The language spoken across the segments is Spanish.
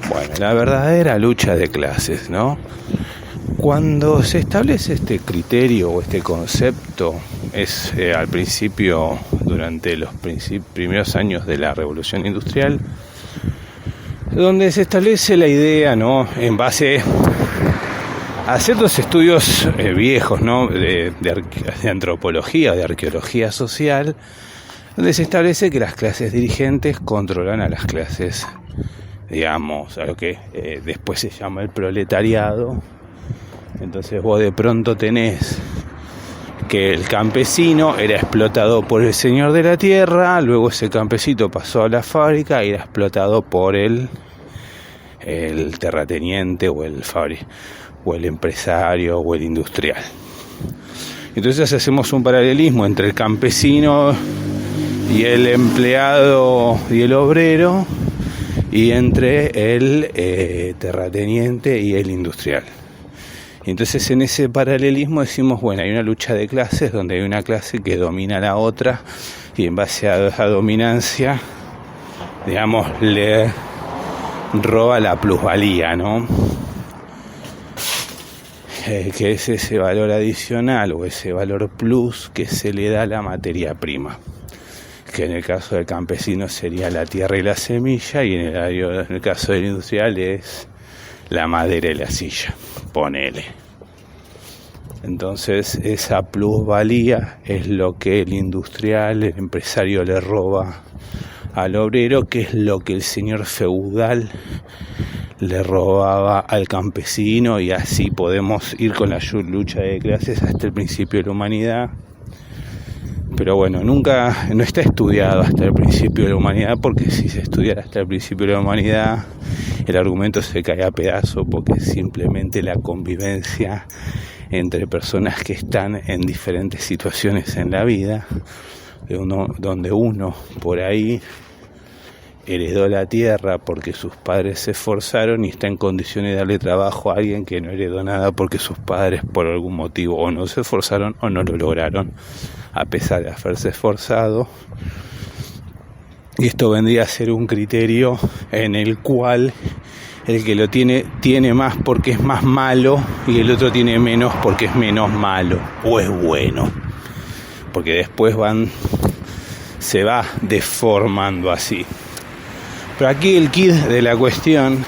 Bueno, la verdadera lucha de clases, ¿no? Cuando se establece este criterio o este concepto, es al principio, durante los primeros años de la Revolución Industrial, donde se establece la idea, ¿no?, en base a ciertos estudios viejos, ¿no?, de antropología, de arqueología social, donde se establece que las clases dirigentes controlan a las clases, digamos, a lo que después se llama el proletariado. Entonces vos de pronto tenés que el campesino era explotado por el señor de la tierra, luego ese campesino pasó a la fábrica y era explotado por el terrateniente o el empresario o el industrial. Entonces hacemos un paralelismo entre el campesino y el empleado y el obrero, y entre el terrateniente y el industrial. Y entonces en ese paralelismo decimos, bueno, hay una lucha de clases donde hay una clase que domina a la otra, y en base a esa dominancia, digamos, le roba la plusvalía, ¿no? Que es ese valor adicional o ese valor plus que se le da a la materia prima, que en el caso del campesino sería la tierra y la semilla, y en el caso del industrial es la madera y la silla, ponele. Entonces esa plusvalía es lo que el industrial, el empresario, le roba al obrero, que es lo que el señor feudal le robaba al campesino, y así podemos ir con la lucha de clases hasta el principio de la humanidad. Pero bueno, no está estudiado hasta el principio de la humanidad, porque si se estudiara hasta el principio de la humanidad, el argumento se cae a pedazos, porque es simplemente la convivencia entre personas que están en diferentes situaciones en la vida, donde uno por ahí heredó la tierra porque sus padres se esforzaron y está en condiciones de darle trabajo a alguien que no heredó nada porque sus padres por algún motivo o no se esforzaron o no lo lograron a pesar de haberse esforzado. Y esto vendría a ser un criterio en el cual el que lo tiene más porque es más malo, y el otro tiene menos porque es menos malo o es bueno, porque después se va deformando así. Pero aquí el quid de la cuestión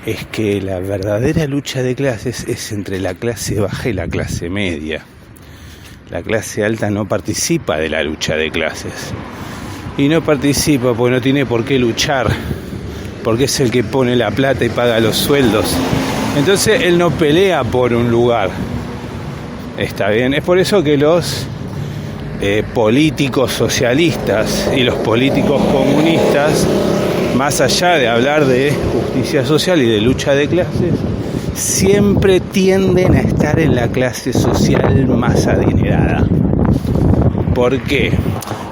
es que la verdadera lucha de clases es entre la clase baja y la clase media. La clase alta no participa de la lucha de clases. Y no participa porque no tiene por qué luchar, porque es el que pone la plata y paga los sueldos. Entonces él no pelea por un lugar. Está bien, es por eso que los políticos socialistas y los políticos comunistas, más allá de hablar de justicia social y de lucha de clases, siempre tienden a estar en la clase social más adinerada. ¿Por qué?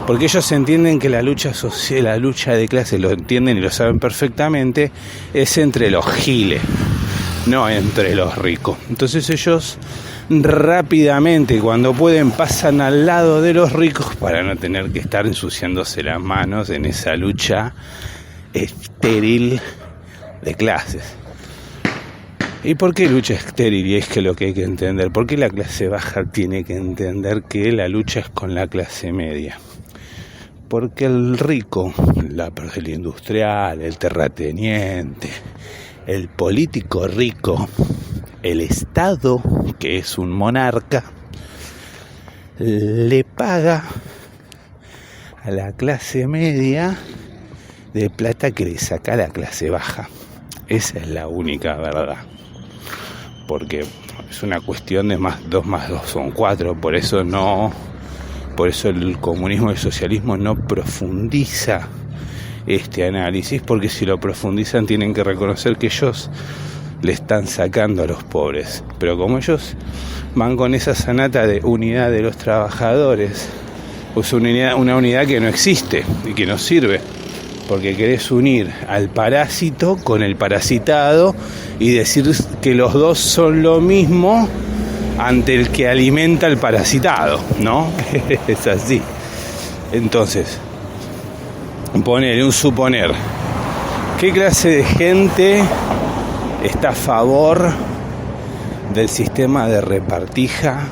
Porque ellos entienden que la lucha social, la lucha de clases, lo entienden y lo saben perfectamente, es entre los giles, no entre los ricos. Entonces ellos rápidamente, cuando pueden, pasan al lado de los ricos para no tener que estar ensuciándose las manos en esa lucha estéril de clases. ¿Y por qué lucha estéril? Y es que lo que hay que entender, ¿por qué la clase baja tiene que entender que la lucha es con la clase media? Porque el rico, el industrial, el terrateniente, el político rico, el Estado, que es un monarca, le paga a la clase media de plata que le saca a la clase baja. Esa es la única verdad. Porque es una cuestión de 2 más 2 son 4, por eso el comunismo y el socialismo no profundiza este análisis, porque si lo profundizan tienen que reconocer que ellos le están sacando a los pobres. Pero como ellos van con esa sanata de unidad de los trabajadores, pues una unidad que no existe y que no sirve, porque querés unir al parásito con el parasitado y decir que los dos son lo mismo ante el que alimenta al parasitado, ¿no? Es así. Entonces, suponer ¿Qué clase de gente está a favor del sistema de repartija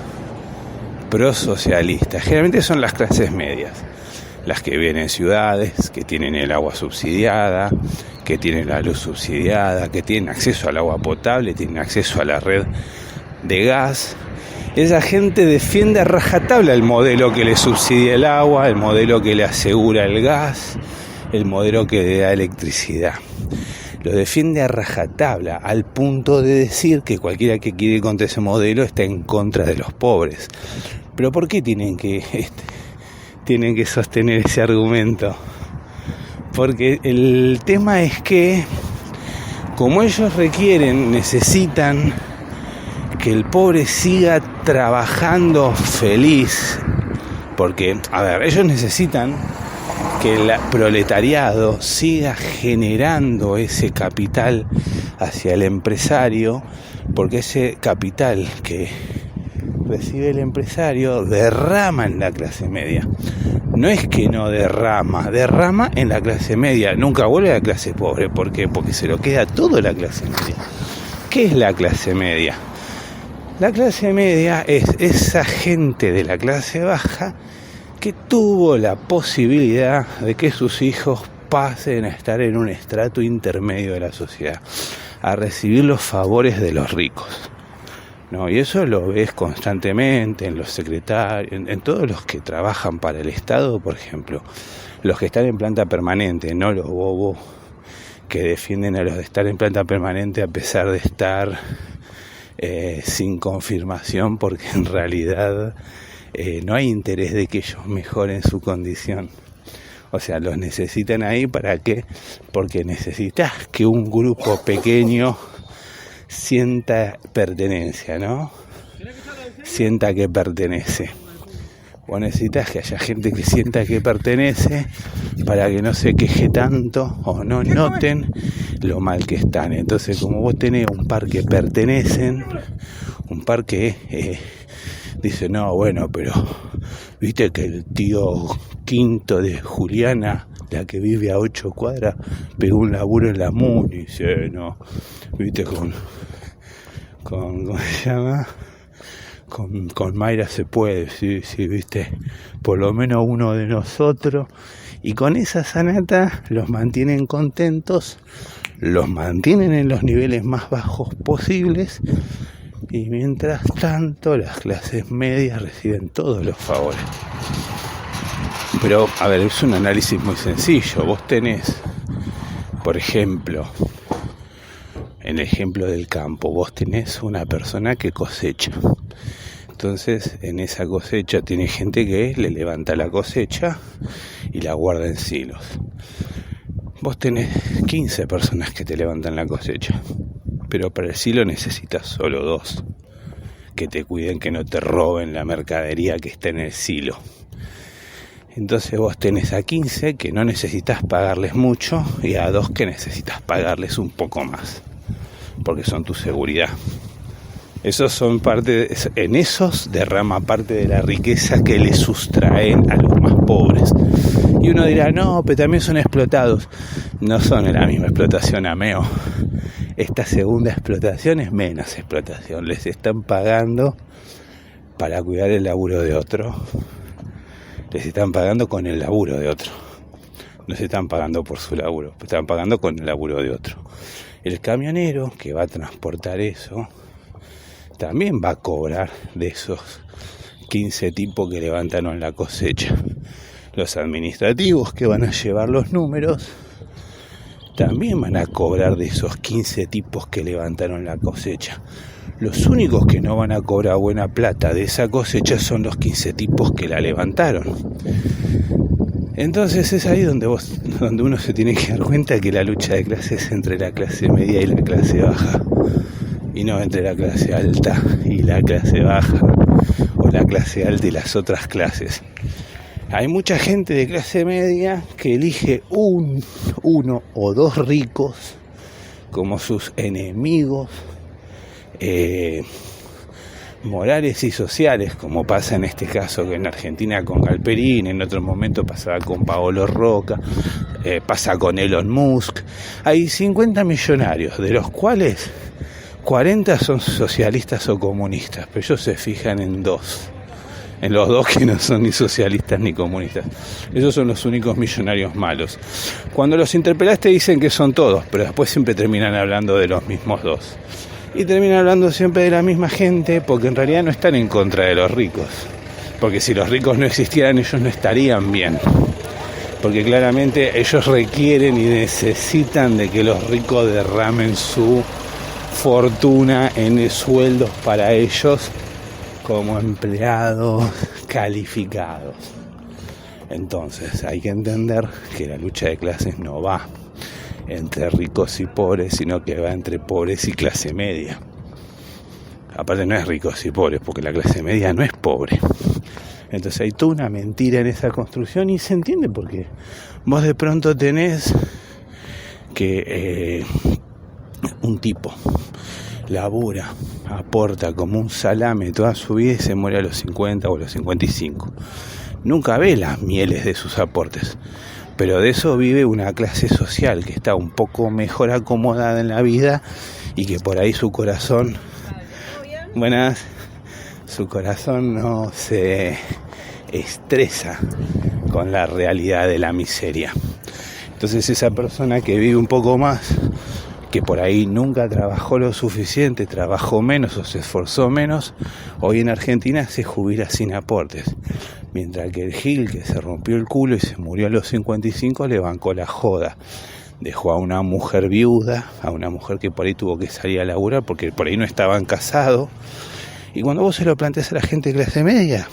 prosocialista? Generalmente son las clases medias, las que viven en ciudades, que tienen el agua subsidiada, que tienen la luz subsidiada, que tienen acceso al agua potable, tienen acceso a la red de gas. Esa gente defiende a rajatabla el modelo que le subsidia el agua, el modelo que le asegura el gas, el modelo que le da electricidad. Lo defiende a rajatabla, al punto de decir que cualquiera que quiere ir contra ese modelo está en contra de los pobres. Pero ¿por qué tienen que sostener ese argumento? Porque el tema es que, como ellos necesitan que el pobre siga trabajando feliz, porque, ellos necesitan que el proletariado siga generando ese capital hacia el empresario, porque ese capital que recibe el empresario derrama en la clase media. No es que no derrama en la clase media, nunca vuelve a la clase pobre. ¿Por qué? Porque se lo queda todo la clase media. ¿Qué es la clase media? La clase media es esa gente de la clase baja que tuvo la posibilidad de que sus hijos pasen a estar en un estrato intermedio de la sociedad, a recibir los favores de los ricos. No, y eso lo ves constantemente en los secretarios, en todos los que trabajan para el Estado, por ejemplo, los que están en planta permanente, no los bobos que defienden a los de estar en planta permanente a pesar de estar sin confirmación, porque en realidad no hay interés de que ellos mejoren su condición. O sea, los necesitan ahí ¿para qué? Porque necesitas que un grupo pequeño sienta pertenencia, ¿no? Sienta que pertenece. O necesitas que haya gente que sienta que pertenece para que no se queje tanto o no noten lo mal que están. Entonces, como vos tenés un par que pertenecen, un par que dice, no, bueno, pero viste que el tío Quinto de Juliana, la que vive a 8 cuadras, pegó un laburo en la MUNI, y dice, no, viste, con ¿cómo se llama? Con Mayra se puede, sí, viste, por lo menos uno de nosotros, y con esa sanata los mantienen contentos, los mantienen en los niveles más bajos posibles, y mientras tanto las clases medias reciben todos los favores. Pero, es un análisis muy sencillo. Vos tenés, por ejemplo, en el ejemplo del campo, vos tenés una persona que cosecha. Entonces, en esa cosecha tiene gente que le levanta la cosecha y la guarda en silos. Vos tenés 15 personas que te levantan la cosecha, pero para el silo necesitas solo 2 que te cuiden, que no te roben la mercadería que está en el silo. Entonces vos tenés a 15 que no necesitas pagarles mucho y a 2 que necesitas pagarles un poco más, porque son tu seguridad. Esos son en esos derrama parte de la riqueza que le sustraen a los más pobres. Y uno dirá, no, pero también son explotados. No son la misma explotación, ameo. Esta segunda explotación es menos explotación. Les están pagando para cuidar el laburo de otro. Les están pagando con el laburo de otro. No se están pagando por su laburo, están pagando con el laburo de otro. El camionero que va a transportar eso también va a cobrar de esos 15 tipos que levantaron la cosecha. Los administrativos que van a llevar los números también van a cobrar de esos 15 tipos que levantaron la cosecha. Los únicos que no van a cobrar buena plata de esa cosecha son los 15 tipos que la levantaron. Entonces es ahí donde uno se tiene que dar cuenta que la lucha de clases es entre la clase media y la clase baja, y no entre la clase alta y la clase baja, o la clase alta y las otras clases. Hay mucha gente de clase media que elige uno o 2 ricos como sus enemigos morales y sociales, como pasa en este caso que en Argentina con Galperín, en otro momento pasaba con Paolo Roca, pasa con Elon Musk. Hay 50 millonarios, de los cuales 40 son socialistas o comunistas, pero ellos se fijan en los dos que no son ni socialistas ni comunistas. Esos son los únicos millonarios malos. Cuando los interpelás te dicen que son todos, pero después siempre terminan hablando de los mismos dos. Y terminan hablando siempre de la misma gente, porque en realidad no están en contra de los ricos. Porque si los ricos no existieran, ellos no estarían bien. Porque claramente ellos requieren y necesitan de que los ricos derramen su fortuna en sueldos para ellos como empleados calificados. Entonces hay que entender que la lucha de clases no va entre ricos y pobres, sino que va entre pobres y clase media. Aparte no es ricos y pobres, porque la clase media no es pobre. Entonces hay toda una mentira en esa construcción y se entiende porque vos de pronto tenés que un tipo labura, aporta como un salame toda su vida y se muere a los 50 o a los 55. Nunca ve las mieles de sus aportes, pero de eso vive una clase social que está un poco mejor acomodada en la vida y que por ahí su corazón, su corazón no se estresa con la realidad de la miseria. Entonces esa persona que vive un poco más, que por ahí nunca trabajó lo suficiente, trabajó menos o se esforzó menos, hoy en Argentina se jubila sin aportes. Mientras que el Gil, que se rompió el culo y se murió a los 55, le bancó la joda. Dejó a una mujer viuda, a una mujer que por ahí tuvo que salir a laburar porque por ahí no estaban casados. Y cuando vos se lo planteás a la gente de clase media,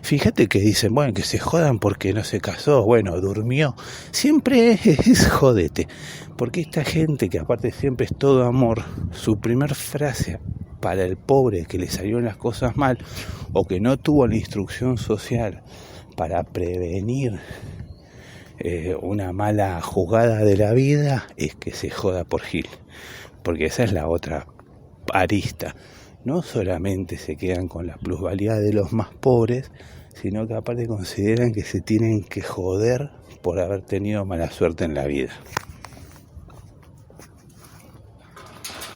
fíjate que dicen, bueno, que se jodan porque no se casó, bueno, durmió. Siempre es jodete. Porque esta gente que aparte siempre es todo amor, su primer frase para el pobre que le salieron las cosas mal o que no tuvo la instrucción social para prevenir una mala jugada de la vida es que se joda por Gil. Porque esa es la otra arista. No solamente se quedan con la plusvalía de los más pobres, sino que aparte consideran que se tienen que joder por haber tenido mala suerte en la vida.